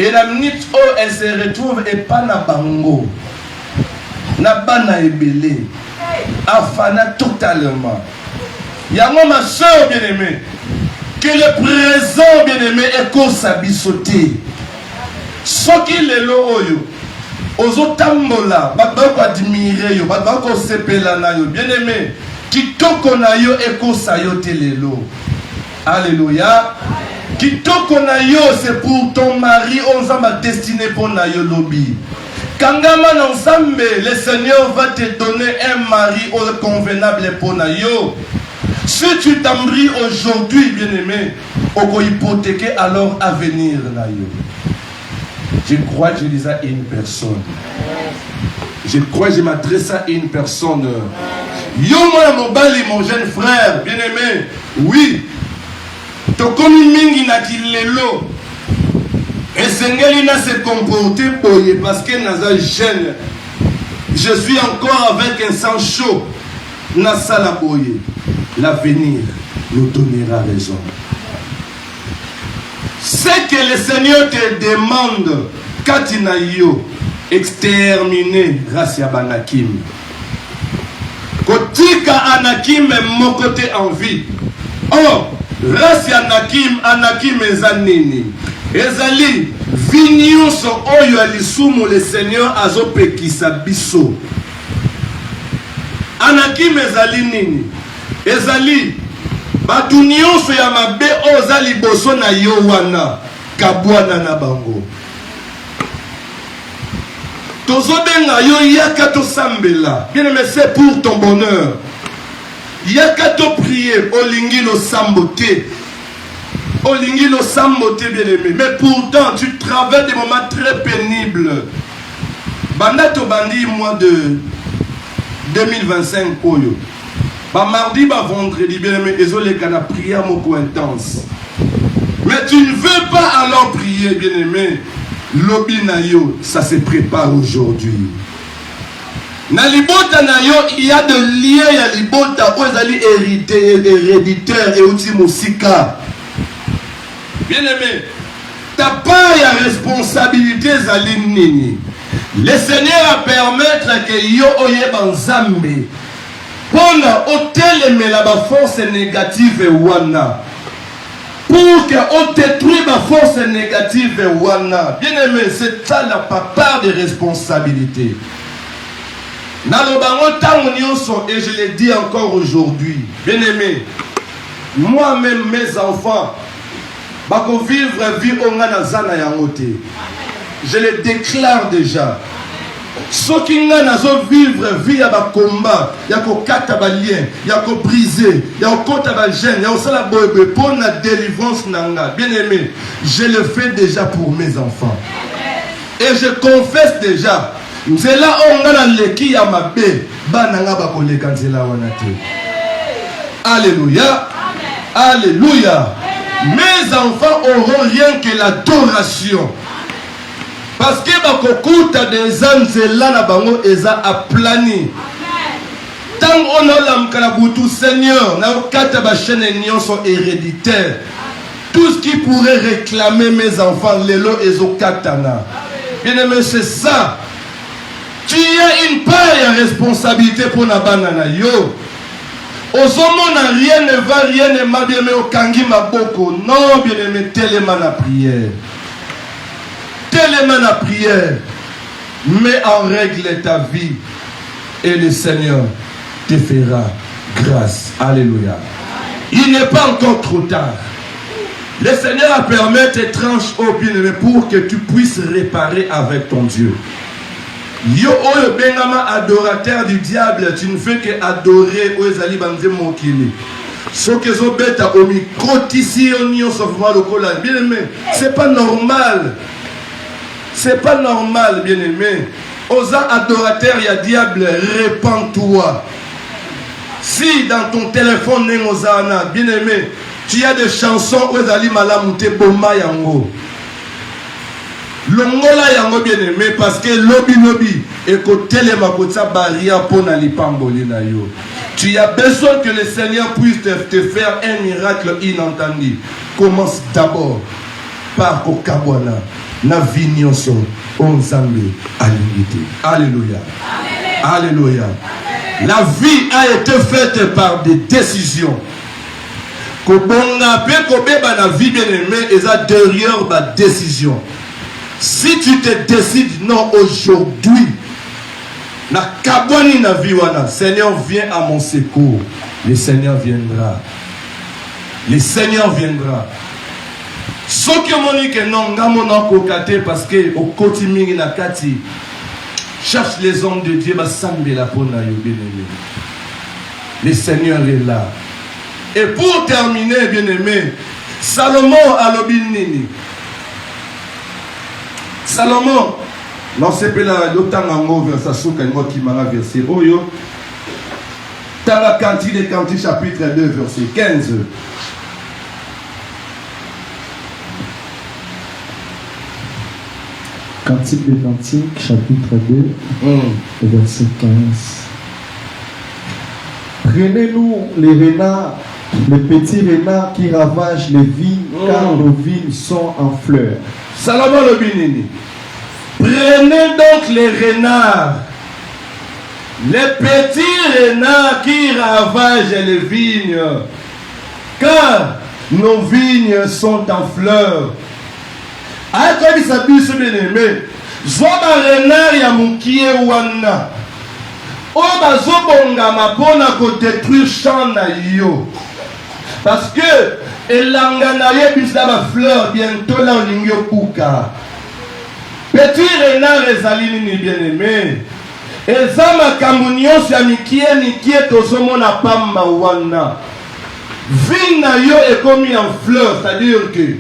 Et la minute où elle se retrouve et pas na bango. Na bana ebele. Afana totalement. Yango ma soeur bien-aimée. Que le présent bien-aimé est qu'on s'abisoté. Ce qui est l'oyo. Ozotambola, badoko admirer yo, badoko sepela na yo, bien-aimé, kitoko na yo eko sayo telelo. Alléluia. Kitoko na yo, c'est pour ton mari, on s'en destiné pour na yo lobby. Kangama na ensemble, le Seigneur va te donner un mari convenable pour na yo. Si tu t'embris aujourd'hui, bien-aimé, oko hypothéquer alors avenir na yo. Je crois que je dis à une personne. Je crois que je m'adresse à une personne. Yo mon bali, mon jeune frère, bien-aimé. Oui. Tokomi mingi na kilelo. Et Sengeli n'a se comporté boye parce que naza jeune. Je suis encore avec un sang chaud. Nasa la boye. L'avenir nous donnera raison. C'est que le Seigneur te demande, Katinayo, exterminer grâce à Banakim. Kotika Anakim est mon côté en vie. Oh, grâce à Anakim ezanini. Ezali, vignon so oyo alisumu le Seigneur azopekisa biso. Anakim ezali nini? Ezali, batu nyonso ya mabe oza liboso na yo wana kabwana na bango. Tozobenga yo yaka to sambela. Bien aimé, c'est pour ton bonheur. Yaka to prier olingi lo sambote. Olingi lo sambote bien aimé. Mais pourtant tu traverses des moments très pénibles. Banda to bandi mois de 2025 oyo. Ba mardi, ba vendredi, bien aimé, désolé qu'on a prié à mon intense. Mais tu ne veux pas alors prier, bien aimé. Lobi na yo, ça se prépare aujourd'hui. Na libota na yo, il y a de liens, il y a libota, où ils allaient hériter, héréditaire et aussi musika. Bien aimé, ta part et la responsabilité zali nini. Le Seigneur a permettre que yo oye banzambe. Pona hôtel mais la force négative wana. Pour que on détruise la force négative wana. Bien aimé, c'est ça la part de responsabilité. Et je le dis encore aujourd'hui. Bien aimé, moi-même mes enfants, bako vivre vie onga zana yangote. Je le déclare déjà. Ceux qui n'ont vivre vie à ba combat, il y a ko kata ba lien, il y a ko briser, il y a ko kota ba gêne, il y a aussi la bobe pour la délivrance nanga. Bien aimé, je le fais déjà pour mes enfants. Et je confesse déjà, c'est là on a le qui a ma bé, ba nanga ba ko le kanzela wanate. Alléluia. Alléluia. Mes enfants auront rien que l'adoration. Parce que bakokuta des anzela na bango eza aplani. Tant on a l'amkalabutu Seigneur, na okata ba chaîne nyonso héréditaire. Tout ce qui pourrait réclamer mes enfants, lelo ezokatana. Bien aimé, c'est ça. Tu as une part de responsabilité pour na banana yo. Ozomona rien ne va, rien ne m'a bien aimé au kangi maboko. Non, bien aimé, tellement la prière. Tellement la prière, mets en règle ta vie et le Seigneur te fera grâce. Alléluia. Il n'est pas encore trop tard. Le Seigneur a permis tes tranches au bien-aimé pour que tu puisses réparer avec ton Dieu. Yo oyo bengama adorateur du diable, tu ne fais que adorer Oezali Banze Mokili. Ce que zo beta au micro tisi onio sauvement le cola. Bien-aimé, c'est pas normal. C'est pas normal, bien-aimé. Osa adorateur, il y a diable, répands-toi. Si dans ton téléphone, bien-aimé, tu as des chansons où Ali Malam te boma yango. longola yango bien aimé parce que lobi écoutez ma kotsa barrière pour na lipamboli na yo. Tu as besoin que le Seigneur puisse te faire un miracle inentendu. Commence d'abord par kokabwana na vignonso onzambe alinité. Alléluia. Alléluia. La vie a été faite par des décisions. Kobonga pe kobeba na vie bien aimé et ça derrière ma décision. Si tu te décides non aujourd'hui, na kaboni na vie wana, Seigneur vient à mon secours. Le Seigneur viendra. Le Seigneur viendra. Ce que monique non ngamona kokate parce que au kotimingi na kati cherche les hommes de Dieu ba sambe la pona yo bien-aimé. Le Seigneur est là. Et pour terminer bien-aimé, Salomon a l'obinini. Salomon, non c'est pas la l'otangango verset souka ngo kimara verset oyo. Tala Cantique des Cantiques chapitre 2 verset 15. Cantique des Cantiques chapitre 2 verset 15. Prenez-nous les renards, les petits renards qui ravagent les vignes, car nos vignes sont en fleurs. Salomon le Binini. Prenez donc les renards, les petits renards qui ravagent les vignes, car nos vignes sont en fleurs. Ah, comme il s'habille ce bien-aimé, Zoba renard ya mukie wana. Oba zobonga mapona ko détruire champ na yo. Parce que elanga na ye bisla ba fleur bientôt là lingyo kuka. Petit renard ezali ni bien-aimé. Ezama kamunios ya mikie tozomona pamba wana. Vie na yo est commis en fleur, c'est-à-dire que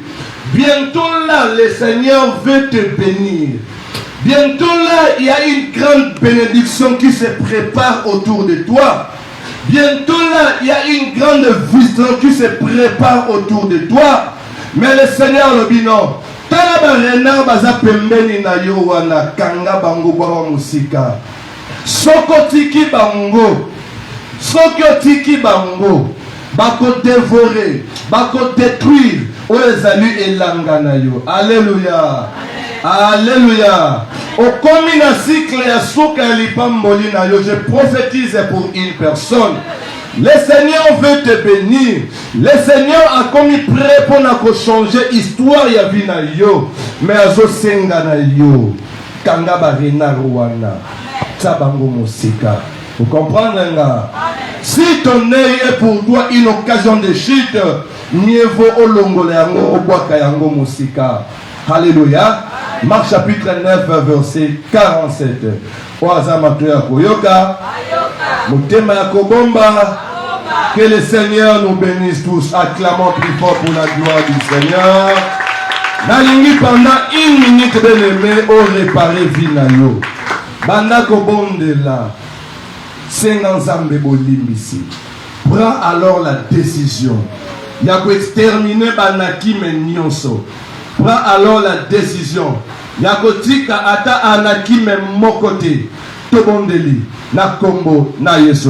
bientôt là le Seigneur veut te bénir. Bientôt là, il y a une grande bénédiction qui se prépare autour de toi. Bientôt là, il y a une grande vision qui se prépare autour de toi. Mais le Seigneur le binon. Tala renard baza pembeni na yo wana kanga bango bwa musika. Soko tiki bango. Soko tiki bango. Bako dévorer, bako détruire. Oezali elanga na yo. Alléluia. Alléluia. Au combina cycle ya souka lipamboli na yo, je prophétise pour une personne. Le Seigneur veut te bénir. Le Seigneur a commis prêt pour changer l'histoire ya vie na yo. Mais azo senga na yo. Kanga barina rwanda. Tabango mosika. Vous comprenez là? Si ton œil est pour toi une occasion de chute, mieux vaut olongole yango obwaka yango mosika. Alléluia. Marc chapitre 9 verset 47. Oazamatoya koyoka. Mutema ya kobomba. Que le Seigneur nous bénisse tous. Acclamons plus fort pour la gloire du Seigneur. Nalingi pendant une minute de l'aimer au réparer vinayo. Banda kobonde là. Senganzambe bolimbisi. Prends alors la décision. Yako exterminer banaki menyonso. Prends alors la décision. Yakotika ata anaki men mokote. Tobondeli na kombo na Yesu.